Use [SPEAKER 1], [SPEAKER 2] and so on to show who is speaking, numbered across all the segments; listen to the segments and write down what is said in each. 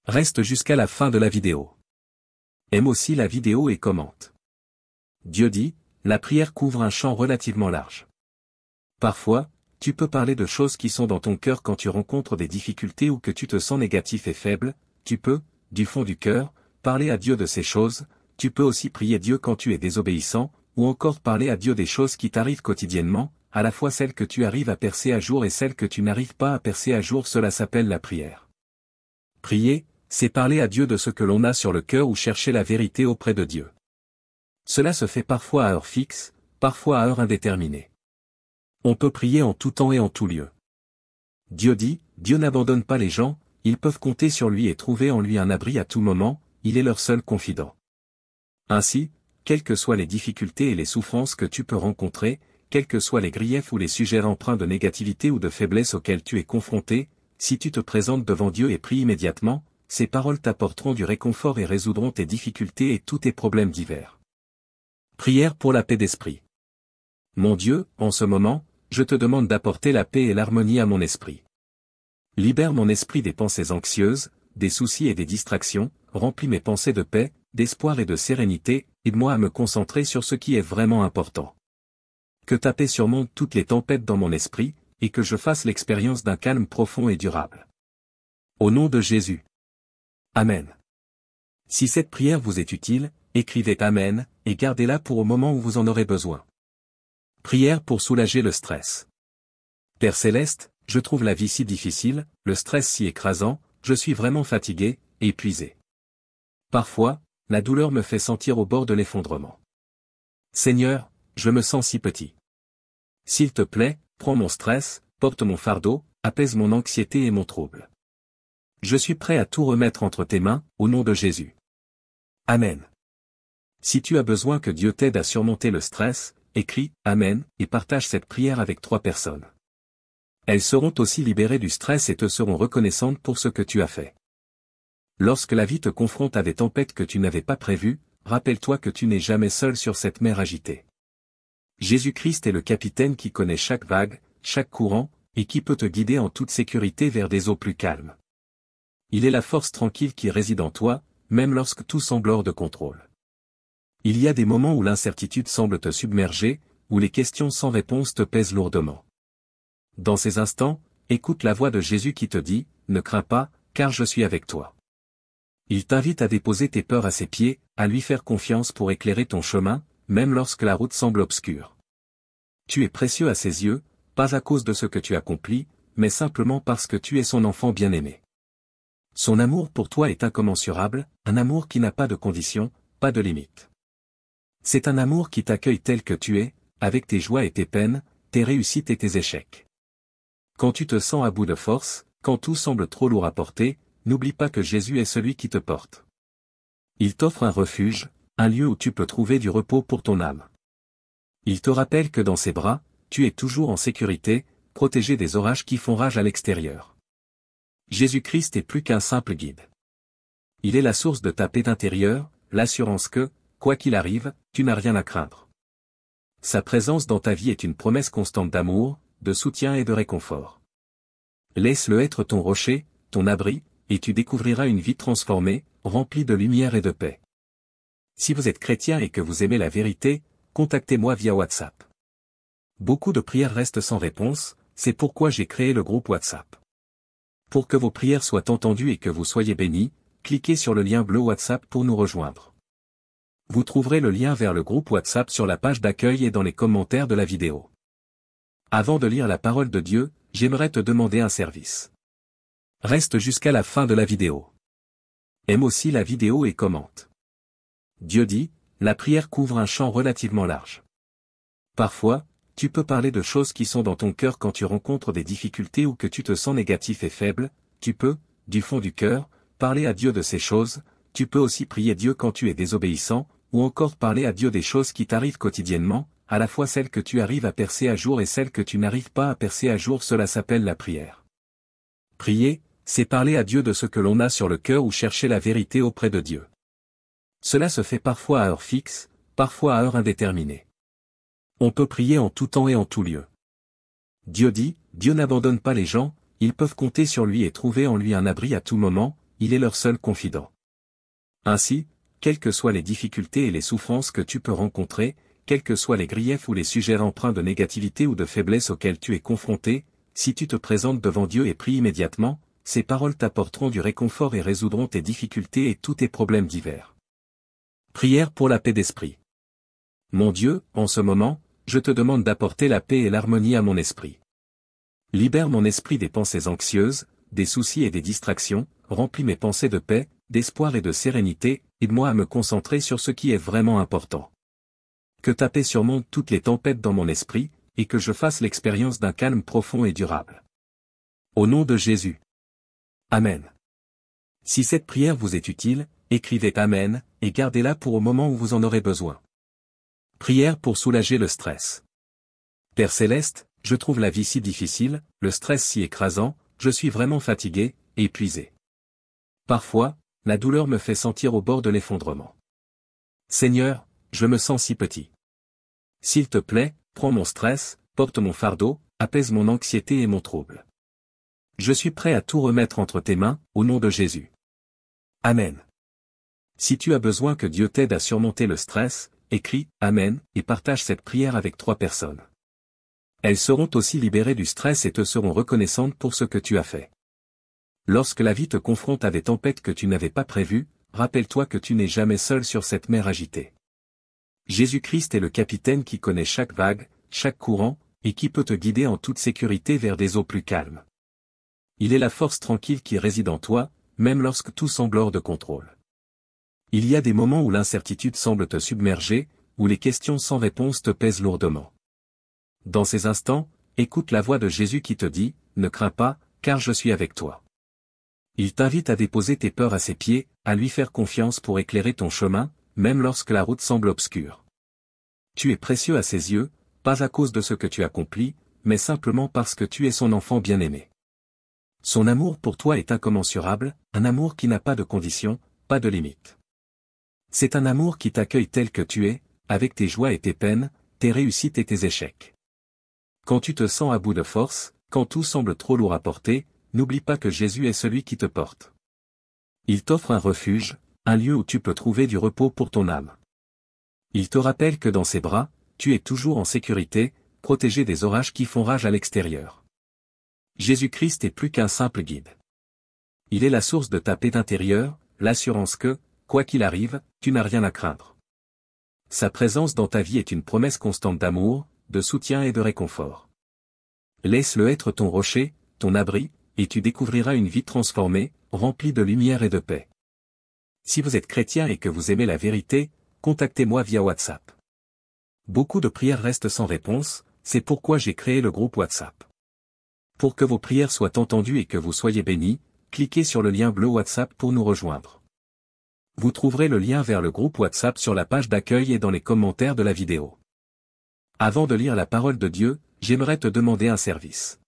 [SPEAKER 1] Reste jusqu'à la fin de la vidéo. Aime aussi la vidéo et commente. Dieu dit, la prière couvre un champ relativement large. Parfois, tu peux parler de choses qui sont dans ton cœur quand tu rencontres des difficultés ou que tu te sens négatif et faible, tu peux, du fond du cœur, parler à Dieu de ces choses, tu peux aussi prier Dieu quand tu es désobéissant, ou encore parler à Dieu des choses qui t'arrivent quotidiennement, à la fois celles que tu arrives à percer à jour et celles que tu n'arrives pas à percer à jour, cela s'appelle la prière. Prier, c'est parler à Dieu de ce que l'on a sur le cœur ou chercher la vérité auprès de Dieu. Cela se fait parfois à heure fixe, parfois à heure indéterminée. On peut prier en tout temps et en tout lieu. Dieu dit, Dieu n'abandonne pas les gens, ils peuvent compter sur lui et trouver en lui un abri à tout moment, il est leur seul confident. Ainsi, quelles que soient les difficultés et les souffrances que tu peux rencontrer, quels que soient les griefs ou les sujets empreints de négativité ou de faiblesse auxquels tu es confronté, si tu te présentes devant Dieu et pries immédiatement, ces paroles t'apporteront du réconfort et résoudront tes difficultés et tous tes problèmes divers. Prière pour la paix d'esprit. Mon Dieu, en ce moment, je te demande d'apporter la paix et l'harmonie à mon esprit. Libère mon esprit des pensées anxieuses, des soucis et des distractions, remplis mes pensées de paix, d'espoir et de sérénité, aide-moi à me concentrer sur ce qui est vraiment important. Que ta paix surmonte toutes les tempêtes dans mon esprit, et que je fasse l'expérience d'un calme profond et durable. Au nom de Jésus. Amen. Si cette prière vous est utile, écrivez Amen, et gardez-la pour au moment où vous en aurez besoin. Prière pour soulager le stress. Père Céleste, je trouve la vie si difficile, le stress si écrasant, je suis vraiment fatigué, épuisé. Parfois, la douleur me fait sentir au bord de l'effondrement. Seigneur, je me sens si petit. S'il te plaît, prends mon stress, porte mon fardeau, apaise mon anxiété et mon trouble. Je suis prêt à tout remettre entre tes mains, au nom de Jésus. Amen. Si tu as besoin que Dieu t'aide à surmonter le stress, écris « Amen » et partage cette prière avec 3 personnes. Elles seront aussi libérées du stress et te seront reconnaissantes pour ce que tu as fait. Lorsque la vie te confronte à des tempêtes que tu n'avais pas prévues, rappelle-toi que tu n'es jamais seul sur cette mer agitée. Jésus-Christ est le capitaine qui connaît chaque vague, chaque courant, et qui peut te guider en toute sécurité vers des eaux plus calmes. Il est la force tranquille qui réside en toi, même lorsque tout semble hors de contrôle. Il y a des moments où l'incertitude semble te submerger, où les questions sans réponse te pèsent lourdement. Dans ces instants, écoute la voix de Jésus qui te dit, « Ne crains pas, car je suis avec toi. » Il t'invite à déposer tes peurs à ses pieds, à lui faire confiance pour éclairer ton chemin, même lorsque la route semble obscure. Tu es précieux à ses yeux, pas à cause de ce que tu accomplis, mais simplement parce que tu es son enfant bien-aimé. Son amour pour toi est incommensurable, un amour qui n'a pas de conditions, pas de limites. C'est un amour qui t'accueille tel que tu es, avec tes joies et tes peines, tes réussites et tes échecs. Quand tu te sens à bout de force, quand tout semble trop lourd à porter, n'oublie pas que Jésus est celui qui te porte. Il t'offre un refuge, un lieu où tu peux trouver du repos pour ton âme. Il te rappelle que dans ses bras, tu es toujours en sécurité, protégé des orages qui font rage à l'extérieur. Jésus-Christ est plus qu'un simple guide. Il est la source de ta paix intérieure, l'assurance que, quoi qu'il arrive, tu n'as rien à craindre. Sa présence dans ta vie est une promesse constante d'amour, de soutien et de réconfort. Laisse-le être ton rocher, ton abri, et tu découvriras une vie transformée, remplie de lumière et de paix. Si vous êtes chrétien et que vous aimez la vérité, contactez-moi via WhatsApp. Beaucoup de prières restent sans réponse, c'est pourquoi j'ai créé le groupe WhatsApp. Pour que vos prières soient entendues et que vous soyez bénis, cliquez sur le lien bleu WhatsApp pour nous rejoindre. Vous trouverez le lien vers le groupe WhatsApp sur la page d'accueil et dans les commentaires de la vidéo. Avant de lire la parole de Dieu, j'aimerais te demander un service. Reste jusqu'à la fin de la vidéo. Aime aussi la vidéo et commente. Dieu dit, la prière couvre un champ relativement large. Parfois, tu peux parler de choses qui sont dans ton cœur quand tu rencontres des difficultés ou que tu te sens négatif et faible, tu peux, du fond du cœur, parler à Dieu de ces choses, tu peux aussi prier Dieu quand tu es désobéissant, ou encore parler à Dieu des choses qui t'arrivent quotidiennement, à la fois celles que tu arrives à percer à jour et celles que tu n'arrives pas à percer à jour, cela s'appelle la prière. Prier, c'est parler à Dieu de ce que l'on a sur le cœur ou chercher la vérité auprès de Dieu. Cela se fait parfois à heure fixe, parfois à heure indéterminée. On peut prier en tout temps et en tout lieu. Dieu dit, Dieu n'abandonne pas les gens, ils peuvent compter sur lui et trouver en lui un abri à tout moment, il est leur seul confident. Ainsi, quelles que soient les difficultés et les souffrances que tu peux rencontrer, quels que soient les griefs ou les sujets empreints de négativité ou de faiblesse auxquels tu es confronté, si tu te présentes devant Dieu et pries immédiatement, ces paroles t'apporteront du réconfort et résoudront tes difficultés et tous tes problèmes divers. Prière pour la paix d'esprit. Mon Dieu, en ce moment, je te demande d'apporter la paix et l'harmonie à mon esprit. Libère mon esprit des pensées anxieuses, des soucis et des distractions, remplis mes pensées de paix, d'espoir et de sérénité, aide-moi à me concentrer sur ce qui est vraiment important. Que ta paix surmonte toutes les tempêtes dans mon esprit, et que je fasse l'expérience d'un calme profond et durable. Au nom de Jésus. Amen. Si cette prière vous est utile, écrivez Amen, et gardez-la pour au moment où vous en aurez besoin. Prière pour soulager le stress. Père Céleste, je trouve la vie si difficile, le stress si écrasant, je suis vraiment fatigué, épuisé. Parfois, la douleur me fait sentir au bord de l'effondrement. Seigneur, je me sens si petit. S'il te plaît, prends mon stress, porte mon fardeau, apaise mon anxiété et mon trouble. Je suis prêt à tout remettre entre tes mains, au nom de Jésus. Amen. Si tu as besoin que Dieu t'aide à surmonter le stress, écris « Amen » et partage cette prière avec 3 personnes. Elles seront aussi libérées du stress et te seront reconnaissantes pour ce que tu as fait. Lorsque la vie te confronte à des tempêtes que tu n'avais pas prévues, rappelle-toi que tu n'es jamais seul sur cette mer agitée. Jésus-Christ est le capitaine qui connaît chaque vague, chaque courant, et qui peut te guider en toute sécurité vers des eaux plus calmes. Il est la force tranquille qui réside en toi, même lorsque tout semble hors de contrôle. Il y a des moments où l'incertitude semble te submerger, où les questions sans réponse te pèsent lourdement. Dans ces instants, écoute la voix de Jésus qui te dit « Ne crains pas, car je suis avec toi ». Il t'invite à déposer tes peurs à ses pieds, à lui faire confiance pour éclairer ton chemin, même lorsque la route semble obscure. Tu es précieux à ses yeux, pas à cause de ce que tu accomplis, mais simplement parce que tu es son enfant bien-aimé. Son amour pour toi est incommensurable, un amour qui n'a pas de conditions, pas de limites. C'est un amour qui t'accueille tel que tu es, avec tes joies et tes peines, tes réussites et tes échecs. Quand tu te sens à bout de force, quand tout semble trop lourd à porter, n'oublie pas que Jésus est celui qui te porte. Il t'offre un refuge, un lieu où tu peux trouver du repos pour ton âme. Il te rappelle que dans ses bras, tu es toujours en sécurité, protégé des orages qui font rage à l'extérieur. Jésus-Christ est plus qu'un simple guide. Il est la source de ta paix intérieure, l'assurance que, quoi qu'il arrive, tu n'as rien à craindre. Sa présence dans ta vie est une promesse constante d'amour, de soutien et de réconfort. Laisse-le être ton rocher, ton abri, et tu découvriras une vie transformée, remplie de lumière et de paix. Si vous êtes chrétien et que vous aimez la vérité, contactez-moi via WhatsApp. Beaucoup de prières restent sans réponse, c'est pourquoi j'ai créé le groupe WhatsApp. Pour que vos prières soient entendues et que vous soyez bénis, cliquez sur le lien bleu WhatsApp pour nous rejoindre. Vous trouverez le lien vers le groupe WhatsApp sur la page d'accueil et dans les commentaires de la vidéo. Avant de lire la parole de Dieu, j'aimerais te demander un service.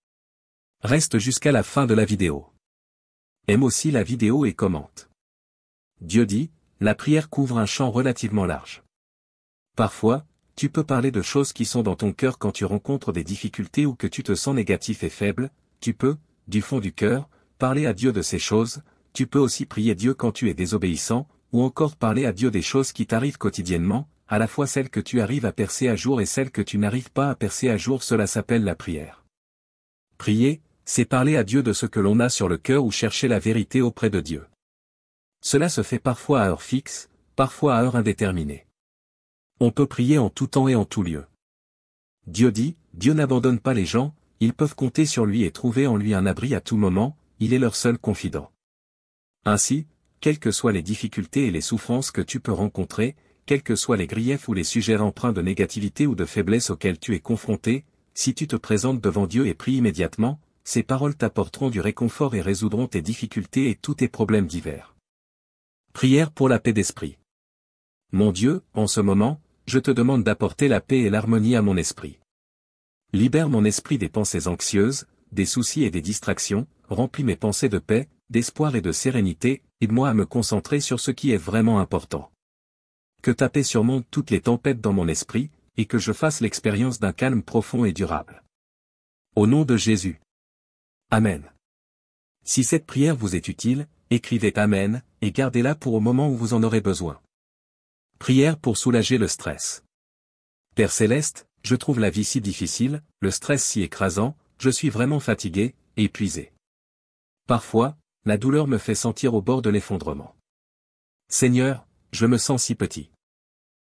[SPEAKER 1] Reste jusqu'à la fin de la vidéo. Aime aussi la vidéo et commente. Dieu dit, la prière couvre un champ relativement large. Parfois, tu peux parler de choses qui sont dans ton cœur quand tu rencontres des difficultés ou que tu te sens négatif et faible, tu peux, du fond du cœur, parler à Dieu de ces choses, tu peux aussi prier Dieu quand tu es désobéissant, ou encore parler à Dieu des choses qui t'arrivent quotidiennement, à la fois celles que tu arrives à percer à jour et celles que tu n'arrives pas à percer à jour, cela s'appelle la prière. Prier, c'est parler à Dieu de ce que l'on a sur le cœur ou chercher la vérité auprès de Dieu. Cela se fait parfois à heure fixe, parfois à heure indéterminée. On peut prier en tout temps et en tout lieu. Dieu dit, Dieu n'abandonne pas les gens, ils peuvent compter sur lui et trouver en lui un abri à tout moment, il est leur seul confident. Ainsi, quelles que soient les difficultés et les souffrances que tu peux rencontrer, quels que soient les griefs ou les sujets empreints de négativité ou de faiblesse auxquels tu es confronté, si tu te présentes devant Dieu et pries immédiatement, ces paroles t'apporteront du réconfort et résoudront tes difficultés et tous tes problèmes divers. Prière pour la paix d'esprit. Mon Dieu, en ce moment, je te demande d'apporter la paix et l'harmonie à mon esprit. Libère mon esprit des pensées anxieuses, des soucis et des distractions, remplis mes pensées de paix, d'espoir et de sérénité, aide-moi à me concentrer sur ce qui est vraiment important. Que ta paix surmonte toutes les tempêtes dans mon esprit, et que je fasse l'expérience d'un calme profond et durable. Au nom de Jésus. Amen. Si cette prière vous est utile, écrivez Amen, et gardez-la pour au moment où vous en aurez besoin. Prière pour soulager le stress. Père Céleste, je trouve la vie si difficile, le stress si écrasant, je suis vraiment fatigué, épuisé. Parfois, la douleur me fait sentir au bord de l'effondrement. Seigneur, je me sens si petit.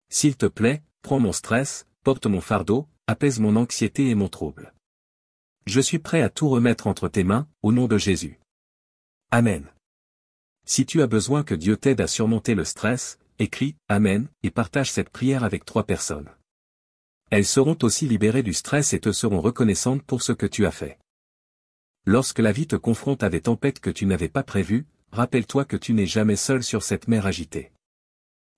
[SPEAKER 1] S'il te plaît, prends mon stress, porte mon fardeau, apaise mon anxiété et mon trouble. Je suis prêt à tout remettre entre tes mains, au nom de Jésus. Amen. Si tu as besoin que Dieu t'aide à surmonter le stress, écris « Amen » et partage cette prière avec 3 personnes. Elles seront aussi libérées du stress et te seront reconnaissantes pour ce que tu as fait. Lorsque la vie te confronte à des tempêtes que tu n'avais pas prévues, rappelle-toi que tu n'es jamais seul sur cette mer agitée.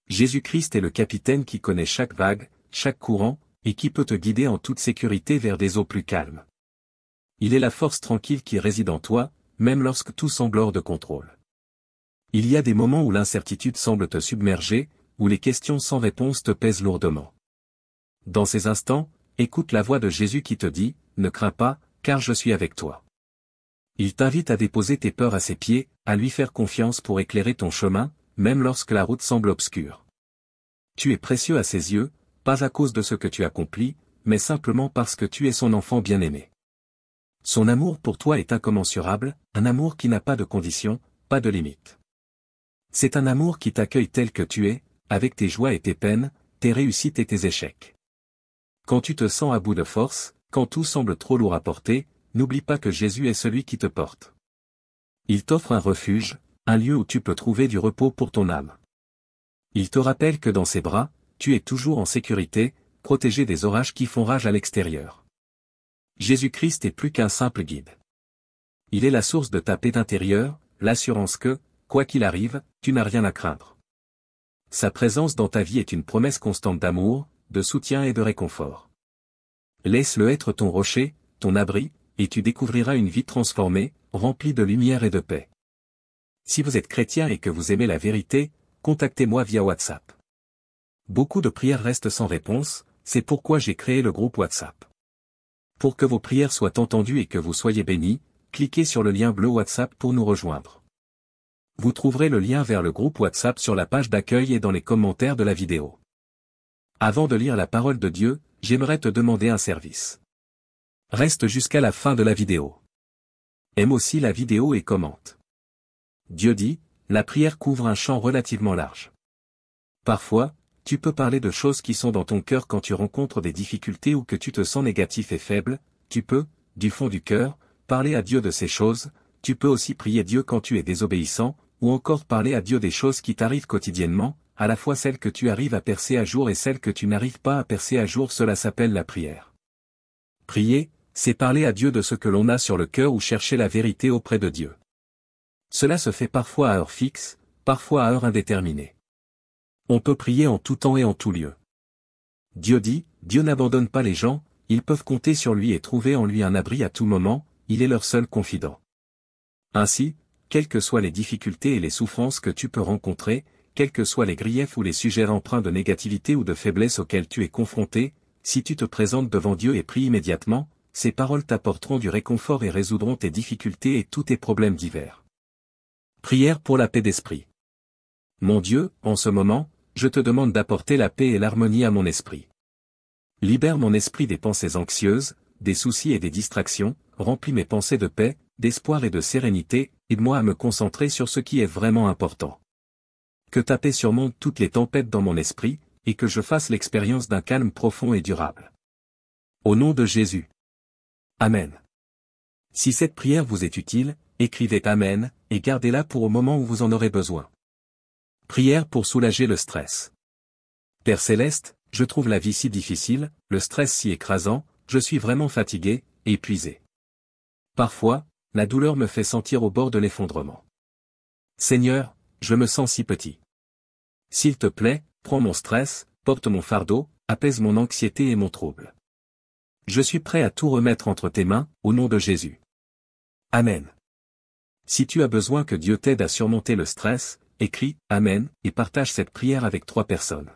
[SPEAKER 1] Jésus-Christ est le capitaine qui connaît chaque vague, chaque courant, et qui peut te guider en toute sécurité vers des eaux plus calmes. Il est la force tranquille qui réside en toi, même lorsque tout semble hors de contrôle. Il y a des moments où l'incertitude semble te submerger, où les questions sans réponse te pèsent lourdement. Dans ces instants, écoute la voix de Jésus qui te dit « Ne crains pas, car je suis avec toi ». Il t'invite à déposer tes peurs à ses pieds, à lui faire confiance pour éclairer ton chemin, même lorsque la route semble obscure. Tu es précieux à ses yeux, pas à cause de ce que tu accomplis, mais simplement parce que tu es son enfant bien-aimé. Son amour pour toi est incommensurable, un amour qui n'a pas de conditions, pas de limites. C'est un amour qui t'accueille tel que tu es, avec tes joies et tes peines, tes réussites et tes échecs. Quand tu te sens à bout de force, quand tout semble trop lourd à porter, n'oublie pas que Jésus est celui qui te porte. Il t'offre un refuge, un lieu où tu peux trouver du repos pour ton âme. Il te rappelle que dans ses bras, tu es toujours en sécurité, protégé des orages qui font rage à l'extérieur. Jésus-Christ est plus qu'un simple guide. Il est la source de ta paix intérieure, l'assurance que, quoi qu'il arrive, tu n'as rien à craindre. Sa présence dans ta vie est une promesse constante d'amour, de soutien et de réconfort. Laisse-le être ton rocher, ton abri, et tu découvriras une vie transformée, remplie de lumière et de paix. Si vous êtes chrétien et que vous aimez la vérité, contactez-moi via WhatsApp. Beaucoup de prières restent sans réponse, c'est pourquoi j'ai créé le groupe WhatsApp. Pour que vos prières soient entendues et que vous soyez bénis, cliquez sur le lien bleu WhatsApp pour nous rejoindre. Vous trouverez le lien vers le groupe WhatsApp sur la page d'accueil et dans les commentaires de la vidéo. Avant de lire la parole de Dieu, j'aimerais te demander un service. Reste jusqu'à la fin de la vidéo. Aime aussi la vidéo et commente. Dieu dit, la prière couvre un champ relativement large. Parfois, tu peux parler de choses qui sont dans ton cœur quand tu rencontres des difficultés ou que tu te sens négatif et faible, tu peux, du fond du cœur, parler à Dieu de ces choses, tu peux aussi prier Dieu quand tu es désobéissant, ou encore parler à Dieu des choses qui t'arrivent quotidiennement, à la fois celles que tu arrives à percer à jour et celles que tu n'arrives pas à percer à jour, cela s'appelle la prière. Prier, c'est parler à Dieu de ce que l'on a sur le cœur ou chercher la vérité auprès de Dieu. Cela se fait parfois à heure fixe, parfois à heure indéterminée. On peut prier en tout temps et en tout lieu. Dieu dit, Dieu n'abandonne pas les gens, ils peuvent compter sur lui et trouver en lui un abri à tout moment, il est leur seul confident. Ainsi, quelles que soient les difficultés et les souffrances que tu peux rencontrer, quels que soient les griefs ou les sujets empreints de négativité ou de faiblesse auxquels tu es confronté, si tu te présentes devant Dieu et pries immédiatement, ces paroles t'apporteront du réconfort et résoudront tes difficultés et tous tes problèmes divers. Prière pour la paix d'esprit. Mon Dieu, en ce moment, je te demande d'apporter la paix et l'harmonie à mon esprit. Libère mon esprit des pensées anxieuses, des soucis et des distractions, remplis mes pensées de paix, d'espoir et de sérénité, aide-moi à me concentrer sur ce qui est vraiment important. Que ta paix surmonte toutes les tempêtes dans mon esprit, et que je fasse l'expérience d'un calme profond et durable. Au nom de Jésus. Amen. Si cette prière vous est utile, écrivez Amen, et gardez-la pour au moment où vous en aurez besoin. Prière pour soulager le stress. Père Céleste, je trouve la vie si difficile, le stress si écrasant, je suis vraiment fatigué, épuisé. Parfois, la douleur me fait sentir au bord de l'effondrement. Seigneur, je me sens si petit. S'il te plaît, prends mon stress, porte mon fardeau, apaise mon anxiété et mon trouble. Je suis prêt à tout remettre entre tes mains, au nom de Jésus. Amen. Si tu as besoin que Dieu t'aide à surmonter le stress, écris « Amen » et partage cette prière avec 3 personnes.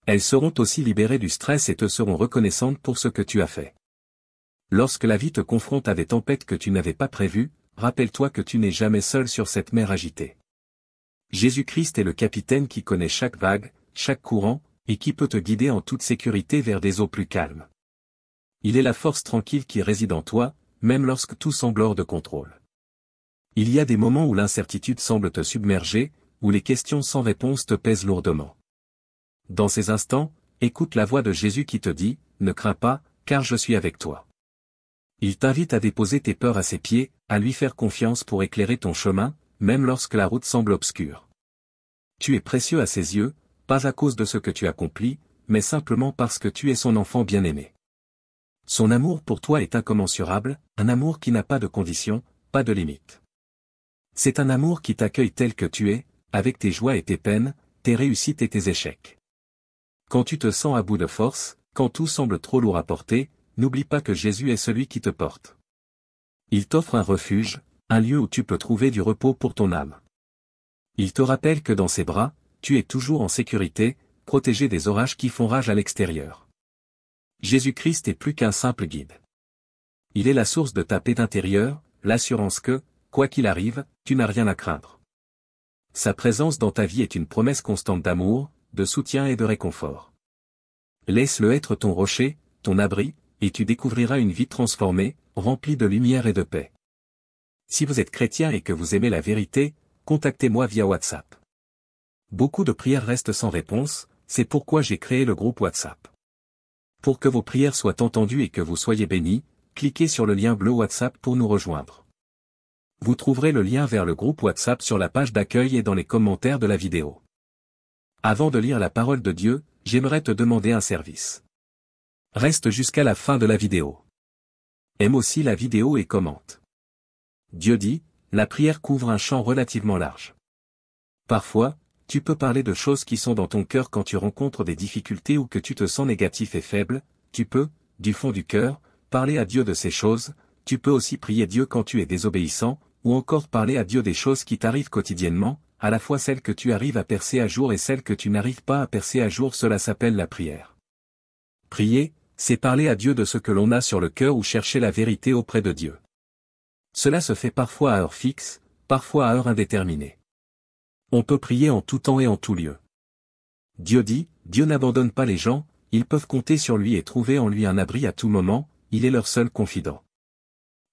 [SPEAKER 1] Elles seront aussi libérées du stress et te seront reconnaissantes pour ce que tu as fait. Lorsque la vie te confronte à des tempêtes que tu n'avais pas prévues, rappelle-toi que tu n'es jamais seul sur cette mer agitée. Jésus-Christ est le capitaine qui connaît chaque vague, chaque courant, et qui peut te guider en toute sécurité vers des eaux plus calmes. Il est la force tranquille qui réside en toi, même lorsque tout semble hors de contrôle. Il y a des moments où l'incertitude semble te submerger, où les questions sans réponse te pèsent lourdement. Dans ces instants, écoute la voix de Jésus qui te dit, « Ne crains pas, car je suis avec toi. » Il t'invite à déposer tes peurs à ses pieds, à lui faire confiance pour éclairer ton chemin, même lorsque la route semble obscure. Tu es précieux à ses yeux, pas à cause de ce que tu accomplis, mais simplement parce que tu es son enfant bien-aimé. Son amour pour toi est incommensurable, un amour qui n'a pas de conditions, pas de limites. C'est un amour qui t'accueille tel que tu es, avec tes joies et tes peines, tes réussites et tes échecs. Quand tu te sens à bout de force, quand tout semble trop lourd à porter, n'oublie pas que Jésus est celui qui te porte. Il t'offre un refuge, un lieu où tu peux trouver du repos pour ton âme. Il te rappelle que dans ses bras, tu es toujours en sécurité, protégé des orages qui font rage à l'extérieur. Jésus-Christ est plus qu'un simple guide. Il est la source de ta paix intérieure, l'assurance que, quoi qu'il arrive, tu n'as rien à craindre. Sa présence dans ta vie est une promesse constante d'amour, de soutien et de réconfort. Laisse-le être ton rocher, ton abri, et tu découvriras une vie transformée, remplie de lumière et de paix. Si vous êtes chrétien et que vous aimez la vérité, contactez-moi via WhatsApp. Beaucoup de prières restent sans réponse, c'est pourquoi j'ai créé le groupe WhatsApp. Pour que vos prières soient entendues et que vous soyez bénis, cliquez sur le lien bleu WhatsApp pour nous rejoindre. Vous trouverez le lien vers le groupe WhatsApp sur la page d'accueil et dans les commentaires de la vidéo. Avant de lire la parole de Dieu, j'aimerais te demander un service. Reste jusqu'à la fin de la vidéo. Aime aussi la vidéo et commente. Dieu dit, la prière couvre un champ relativement large. Parfois, tu peux parler de choses qui sont dans ton cœur quand tu rencontres des difficultés ou que tu te sens négatif et faible, tu peux, du fond du cœur, parler à Dieu de ces choses, tu peux aussi prier Dieu quand tu es désobéissant, ou encore parler à Dieu des choses qui t'arrivent quotidiennement, à la fois celles que tu arrives à percer à jour et celles que tu n'arrives pas à percer à jour, cela s'appelle la prière. Prier, c'est parler à Dieu de ce que l'on a sur le cœur ou chercher la vérité auprès de Dieu. Cela se fait parfois à heure fixe, parfois à heure indéterminée. On peut prier en tout temps et en tout lieu. Dieu dit, Dieu n'abandonne pas les gens, ils peuvent compter sur lui et trouver en lui un abri à tout moment, il est leur seul confident.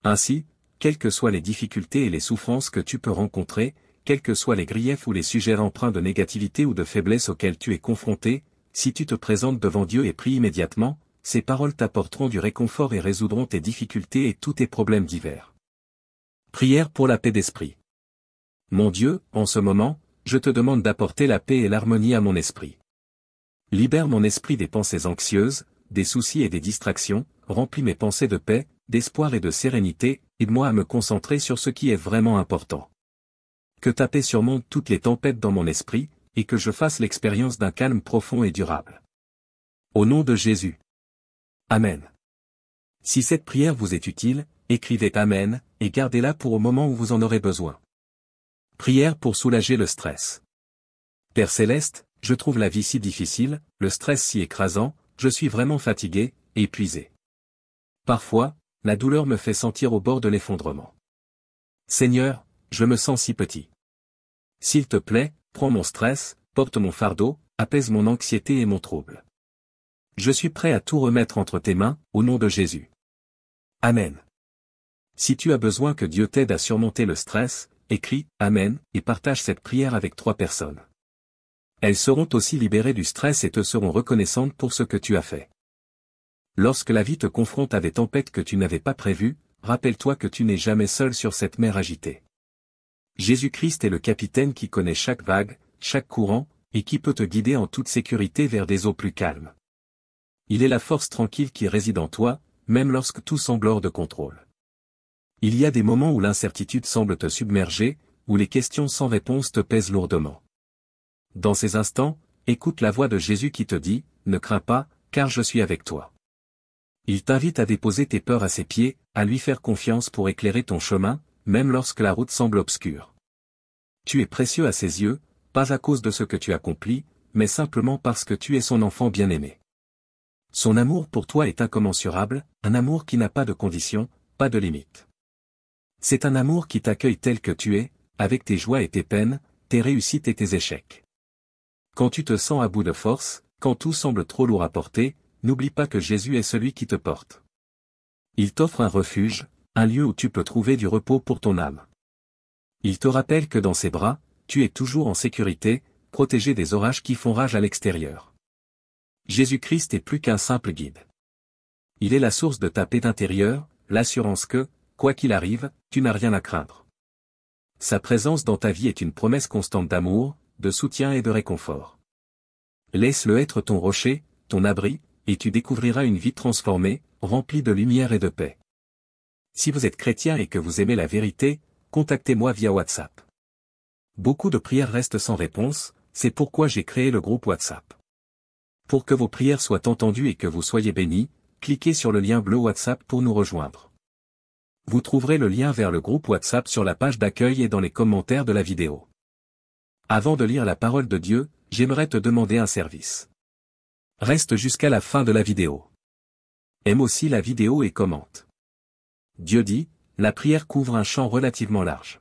[SPEAKER 1] Ainsi, quelles que soient les difficultés et les souffrances que tu peux rencontrer, quels que soient les griefs ou les sujets empreints de négativité ou de faiblesse auxquels tu es confronté, si tu te présentes devant Dieu et pries immédiatement, ces paroles t'apporteront du réconfort et résoudront tes difficultés et tous tes problèmes divers. Prière pour la paix d'esprit. Mon Dieu, en ce moment, je te demande d'apporter la paix et l'harmonie à mon esprit. Libère mon esprit des pensées anxieuses, des soucis et des distractions, remplis mes pensées de paix, d'espoir et de sérénité, aide-moi à me concentrer sur ce qui est vraiment important. Que ta paix surmonte toutes les tempêtes dans mon esprit, et que je fasse l'expérience d'un calme profond et durable. Au nom de Jésus. Amen. Si cette prière vous est utile, écrivez Amen, et gardez-la pour au moment où vous en aurez besoin. Prière pour soulager le stress. Père Céleste, je trouve la vie si difficile, le stress si écrasant, je suis vraiment fatigué, épuisé. Parfois, la douleur me fait sentir au bord de l'effondrement. Seigneur, je me sens si petit. S'il te plaît, prends mon stress, porte mon fardeau, apaise mon anxiété et mon trouble. Je suis prêt à tout remettre entre tes mains, au nom de Jésus. Amen. Si tu as besoin que Dieu t'aide à surmonter le stress, écris « Amen » et partage cette prière avec 3 personnes. Elles seront aussi libérées du stress et te seront reconnaissantes pour ce que tu as fait. Lorsque la vie te confronte à des tempêtes que tu n'avais pas prévues, rappelle-toi que tu n'es jamais seul sur cette mer agitée. Jésus-Christ est le capitaine qui connaît chaque vague, chaque courant, et qui peut te guider en toute sécurité vers des eaux plus calmes. Il est la force tranquille qui réside en toi, même lorsque tout semble hors de contrôle. Il y a des moments où l'incertitude semble te submerger, où les questions sans réponse te pèsent lourdement. Dans ces instants, écoute la voix de Jésus qui te dit, « Ne crains pas, car je suis avec toi. » Il t'invite à déposer tes peurs à ses pieds, à lui faire confiance pour éclairer ton chemin, même lorsque la route semble obscure. Tu es précieux à ses yeux, pas à cause de ce que tu accomplis, mais simplement parce que tu es son enfant bien-aimé. Son amour pour toi est incommensurable, un amour qui n'a pas de conditions, pas de limites. C'est un amour qui t'accueille tel que tu es, avec tes joies et tes peines, tes réussites et tes échecs. Quand tu te sens à bout de force, quand tout semble trop lourd à porter, n'oublie pas que Jésus est celui qui te porte. Il t'offre un refuge, un lieu où tu peux trouver du repos pour ton âme. Il te rappelle que dans ses bras, tu es toujours en sécurité, protégé des orages qui font rage à l'extérieur. Jésus-Christ est plus qu'un simple guide. Il est la source de ta paix d'intérieur, l'assurance que, quoi qu'il arrive, tu n'as rien à craindre. Sa présence dans ta vie est une promesse constante d'amour, de soutien et de réconfort. Laisse-le être ton rocher, ton abri, et tu découvriras une vie transformée, remplie de lumière et de paix. Si vous êtes chrétien et que vous aimez la vérité, contactez-moi via WhatsApp. Beaucoup de prières restent sans réponse, c'est pourquoi j'ai créé le groupe WhatsApp. Pour que vos prières soient entendues et que vous soyez bénis, cliquez sur le lien bleu WhatsApp pour nous rejoindre. Vous trouverez le lien vers le groupe WhatsApp sur la page d'accueil et dans les commentaires de la vidéo. Avant de lire la parole de Dieu, j'aimerais te demander un service. Reste jusqu'à la fin de la vidéo. Aime aussi la vidéo et commente. Dieu dit, la prière couvre un champ relativement large.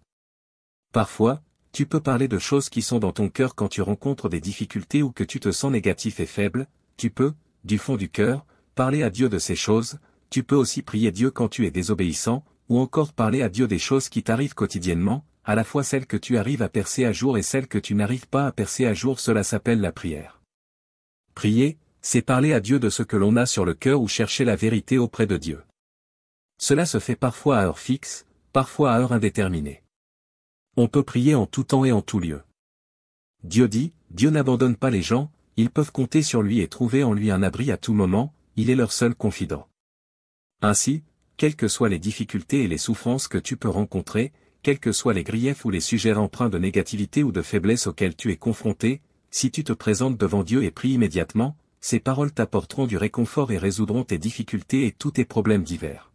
[SPEAKER 1] Parfois, tu peux parler de choses qui sont dans ton cœur quand tu rencontres des difficultés ou que tu te sens négatif et faible, tu peux, du fond du cœur, parler à Dieu de ces choses, tu peux aussi prier Dieu quand tu es désobéissant, ou encore parler à Dieu des choses qui t'arrivent quotidiennement, à la fois celles que tu arrives à percer à jour et celles que tu n'arrives pas à percer à jour, cela s'appelle la prière. Prier, c'est parler à Dieu de ce que l'on a sur le cœur ou chercher la vérité auprès de Dieu. Cela se fait parfois à heure fixe, parfois à heure indéterminée. On peut prier en tout temps et en tout lieu. Dieu dit, Dieu n'abandonne pas les gens, ils peuvent compter sur lui et trouver en lui un abri à tout moment, il est leur seul confident. Ainsi, quelles que soient les difficultés et les souffrances que tu peux rencontrer, quels que soient les griefs ou les sujets empreints de négativité ou de faiblesse auxquels tu es confronté, si tu te présentes devant Dieu et pries immédiatement, ces paroles t'apporteront du réconfort et résoudront tes difficultés et tous tes problèmes divers.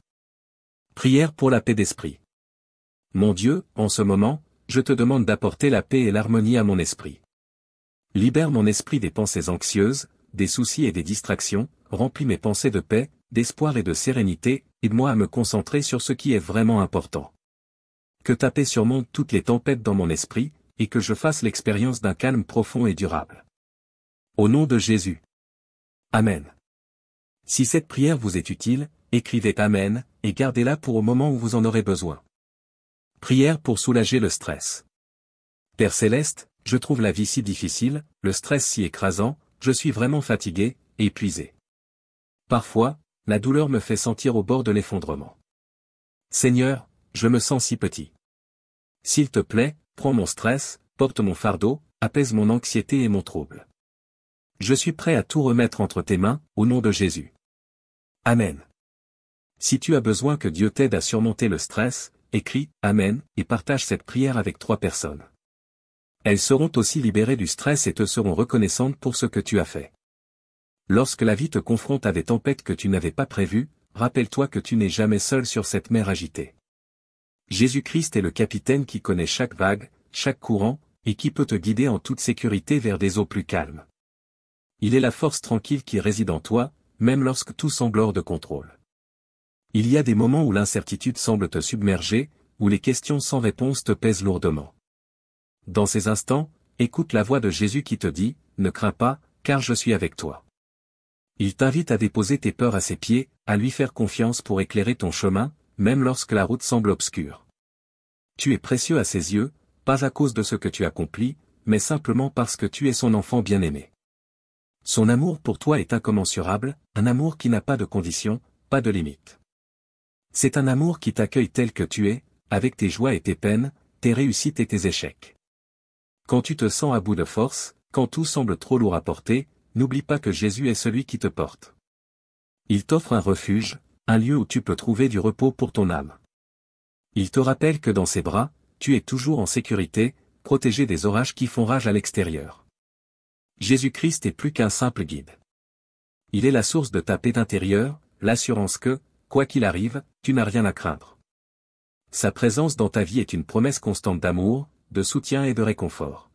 [SPEAKER 1] Prière pour la paix d'esprit. Mon Dieu, en ce moment, je te demande d'apporter la paix et l'harmonie à mon esprit. Libère mon esprit des pensées anxieuses, des soucis et des distractions, remplis mes pensées de paix, d'espoir et de sérénité, aide-moi à me concentrer sur ce qui est vraiment important. Que ta paix surmonte toutes les tempêtes dans mon esprit, et que je fasse l'expérience d'un calme profond et durable. Au nom de Jésus. Amen. Si cette prière vous est utile, écrivez Amen, et gardez-la pour au moment où vous en aurez besoin. Prière pour soulager le stress. Père Céleste, je trouve la vie si difficile, le stress si écrasant, je suis vraiment fatigué, épuisé. Parfois, la douleur me fait sentir au bord de l'effondrement. Seigneur, je me sens si petit. S'il te plaît, prends mon stress, porte mon fardeau, apaise mon anxiété et mon trouble. Je suis prêt à tout remettre entre tes mains, au nom de Jésus. Amen. Si tu as besoin que Dieu t'aide à surmonter le stress, écris « Amen » et partage cette prière avec 3 personnes. Elles seront aussi libérées du stress et te seront reconnaissantes pour ce que tu as fait. Lorsque la vie te confronte à des tempêtes que tu n'avais pas prévues, rappelle-toi que tu n'es jamais seul sur cette mer agitée. Jésus-Christ est le capitaine qui connaît chaque vague, chaque courant, et qui peut te guider en toute sécurité vers des eaux plus calmes. Il est la force tranquille qui réside en toi, même lorsque tout semble hors de contrôle. Il y a des moments où l'incertitude semble te submerger, où les questions sans réponse te pèsent lourdement. Dans ces instants, écoute la voix de Jésus qui te dit, « Ne crains pas, car je suis avec toi. » Il t'invite à déposer tes peurs à ses pieds, à lui faire confiance pour éclairer ton chemin, même lorsque la route semble obscure. Tu es précieux à ses yeux, pas à cause de ce que tu accomplis, mais simplement parce que tu es son enfant bien-aimé. Son amour pour toi est incommensurable, un amour qui n'a pas de conditions, pas de limites. C'est un amour qui t'accueille tel que tu es, avec tes joies et tes peines, tes réussites et tes échecs. Quand tu te sens à bout de force, quand tout semble trop lourd à porter, n'oublie pas que Jésus est celui qui te porte. Il t'offre un refuge, un lieu où tu peux trouver du repos pour ton âme. Il te rappelle que dans ses bras, tu es toujours en sécurité, protégé des orages qui font rage à l'extérieur. Jésus-Christ est plus qu'un simple guide. Il est la source de ta paix d'intérieur, l'assurance que, quoi qu'il arrive, tu n'as rien à craindre. Sa présence dans ta vie est une promesse constante d'amour, de soutien et de réconfort.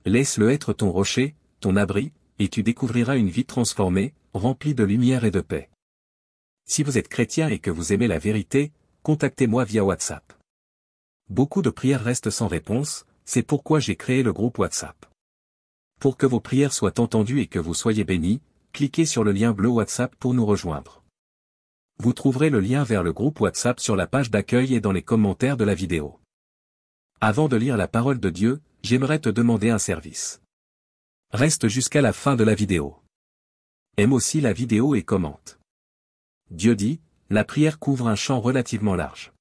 [SPEAKER 1] Laisse-le être ton rocher, ton abri, et tu découvriras une vie transformée, remplie de lumière et de paix. Si vous êtes chrétien et que vous aimez la vérité, contactez-moi via WhatsApp. Beaucoup de prières restent sans réponse, c'est pourquoi j'ai créé le groupe WhatsApp. Pour que vos prières soient entendues et que vous soyez bénis, cliquez sur le lien bleu WhatsApp pour nous rejoindre. Vous trouverez le lien vers le groupe WhatsApp sur la page d'accueil et dans les commentaires de la vidéo. Avant de lire la parole de Dieu, j'aimerais te demander un service. Reste jusqu'à la fin de la vidéo. Aime aussi la vidéo et commente. Dieu dit, la prière couvre un champ relativement large.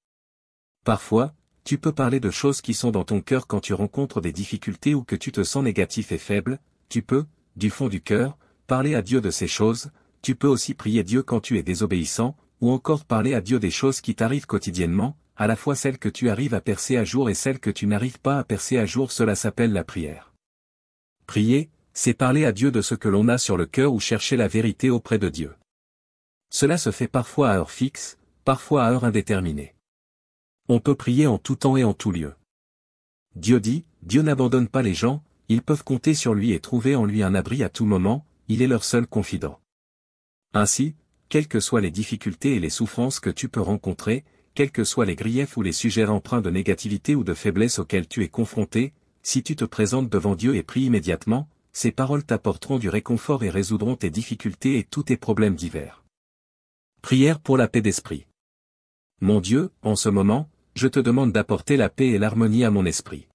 [SPEAKER 1] Parfois, tu peux parler de choses qui sont dans ton cœur quand tu rencontres des difficultés ou que tu te sens négatif et faible, tu peux, du fond du cœur, parler à Dieu de ces choses, tu peux aussi prier Dieu quand tu es désobéissant, ou encore parler à Dieu des choses qui t'arrivent quotidiennement, à la fois celles que tu arrives à percer à jour et celles que tu n'arrives pas à percer à jour, cela s'appelle la prière. Prier, c'est parler à Dieu de ce que l'on a sur le cœur ou chercher la vérité auprès de Dieu. Cela se fait parfois à heure fixe, parfois à heure indéterminée. On peut prier en tout temps et en tout lieu. Dieu dit, Dieu n'abandonne pas les gens, ils peuvent compter sur lui et trouver en lui un abri à tout moment, il est leur seul confident. Ainsi, quelles que soient les difficultés et les souffrances que tu peux rencontrer, quels que soient les griefs ou les sujets empreints de négativité ou de faiblesse auxquels tu es confronté, si tu te présentes devant Dieu et pries immédiatement, ces paroles t'apporteront du réconfort et résoudront tes difficultés et tous tes problèmes divers. Prière pour la paix d'esprit. Mon Dieu, en ce moment, je te demande d'apporter la paix et l'harmonie à mon esprit.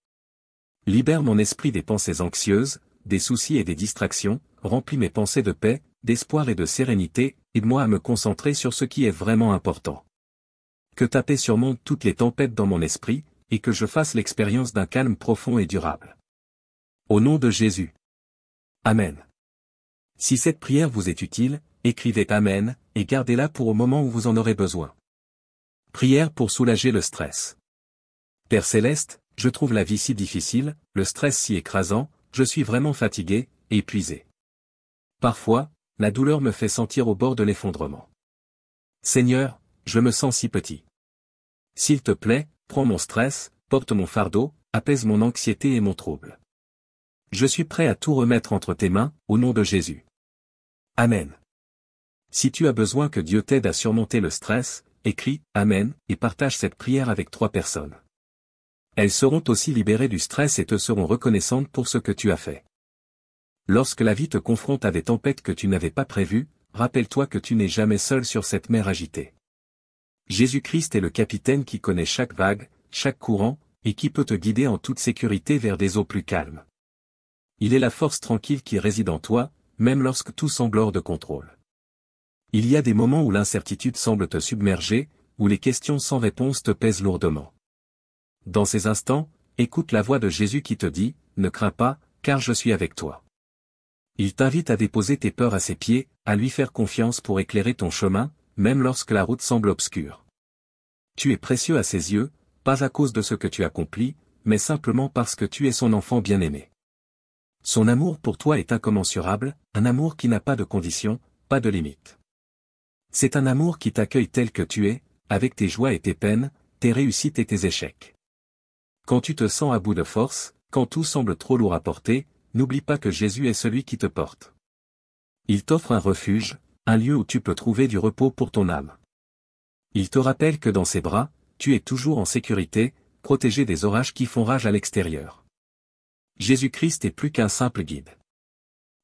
[SPEAKER 1] Libère mon esprit des pensées anxieuses, des soucis et des distractions, remplis mes pensées de paix, d'espoir et de sérénité, aide-moi à me concentrer sur ce qui est vraiment important. Que ta paix surmonte toutes les tempêtes dans mon esprit, et que je fasse l'expérience d'un calme profond et durable. Au nom de Jésus. Amen. Si cette prière vous est utile, écrivez Amen, et gardez-la pour au moment où vous en aurez besoin. Prière pour soulager le stress. Père Céleste, je trouve la vie si difficile, le stress si écrasant, je suis vraiment fatigué, et épuisé. Parfois, la douleur me fait sentir au bord de l'effondrement. Seigneur, je me sens si petit. S'il te plaît, prends mon stress, porte mon fardeau, apaise mon anxiété et mon trouble. Je suis prêt à tout remettre entre tes mains, au nom de Jésus. Amen. Si tu as besoin que Dieu t'aide à surmonter le stress, écris « Amen » et partage cette prière avec 3 personnes. Elles seront aussi libérées du stress et te seront reconnaissantes pour ce que tu as fait. Lorsque la vie te confronte à des tempêtes que tu n'avais pas prévues, rappelle-toi que tu n'es jamais seul sur cette mer agitée. Jésus-Christ est le capitaine qui connaît chaque vague, chaque courant, et qui peut te guider en toute sécurité vers des eaux plus calmes. Il est la force tranquille qui réside en toi, même lorsque tout semble hors de contrôle. Il y a des moments où l'incertitude semble te submerger, où les questions sans réponse te pèsent lourdement. Dans ces instants, écoute la voix de Jésus qui te dit, « Ne crains pas, car je suis avec toi. » Il t'invite à déposer tes peurs à ses pieds, à lui faire confiance pour éclairer ton chemin, même lorsque la route semble obscure. Tu es précieux à ses yeux, pas à cause de ce que tu accomplis, mais simplement parce que tu es son enfant bien-aimé. Son amour pour toi est incommensurable, un amour qui n'a pas de conditions, pas de limites. C'est un amour qui t'accueille tel que tu es, avec tes joies et tes peines, tes réussites et tes échecs. Quand tu te sens à bout de force, quand tout semble trop lourd à porter, n'oublie pas que Jésus est celui qui te porte. Il t'offre un refuge, un lieu où tu peux trouver du repos pour ton âme. Il te rappelle que dans ses bras, tu es toujours en sécurité, protégé des orages qui font rage à l'extérieur. Jésus-Christ est plus qu'un simple guide.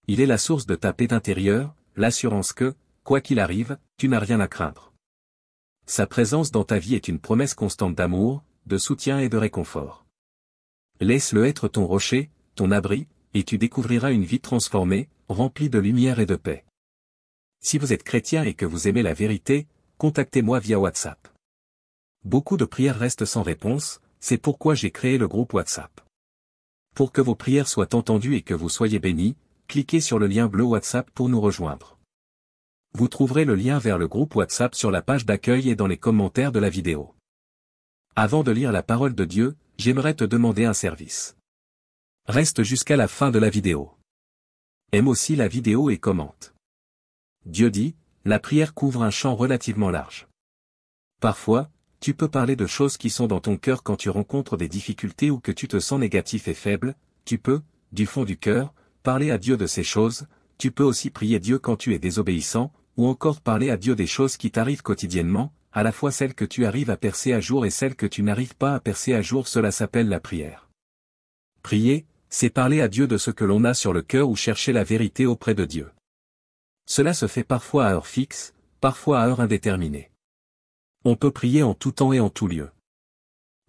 [SPEAKER 1] Il est la source de ta paix intérieure, l'assurance que, quoi qu'il arrive, tu n'as rien à craindre. Sa présence dans ta vie est une promesse constante d'amour, de soutien et de réconfort. Laisse-le être ton rocher, ton abri, et tu découvriras une vie transformée, remplie de lumière et de paix. Si vous êtes chrétien et que vous aimez la vérité, contactez-moi via WhatsApp. Beaucoup de prières restent sans réponse, c'est pourquoi j'ai créé le groupe WhatsApp. Pour que vos prières soient entendues et que vous soyez bénis, cliquez sur le lien bleu WhatsApp pour nous rejoindre. Vous trouverez le lien vers le groupe WhatsApp sur la page d'accueil et dans les commentaires de la vidéo. Avant de lire la parole de Dieu, j'aimerais te demander un service. Reste jusqu'à la fin de la vidéo. Aime aussi la vidéo et commente. Dieu dit, la prière couvre un champ relativement large. Parfois, tu peux parler de choses qui sont dans ton cœur quand tu rencontres des difficultés ou que tu te sens négatif et faible, tu peux, du fond du cœur, parler à Dieu de ces choses, tu peux aussi prier Dieu quand tu es désobéissant, ou encore parler à Dieu des choses qui t'arrivent quotidiennement, à la fois celle que tu arrives à percer à jour et celle que tu n'arrives pas à percer à jour, cela s'appelle la prière. Prier, c'est parler à Dieu de ce que l'on a sur le cœur ou chercher la vérité auprès de Dieu. Cela se fait parfois à heure fixe, parfois à heure indéterminée. On peut prier en tout temps et en tout lieu.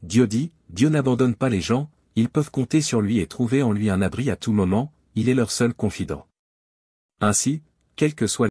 [SPEAKER 1] Dieu n'abandonne pas les gens, ils peuvent compter sur lui et trouver en lui un abri à tout moment, il est leur seul confident. Ainsi, quelle que soit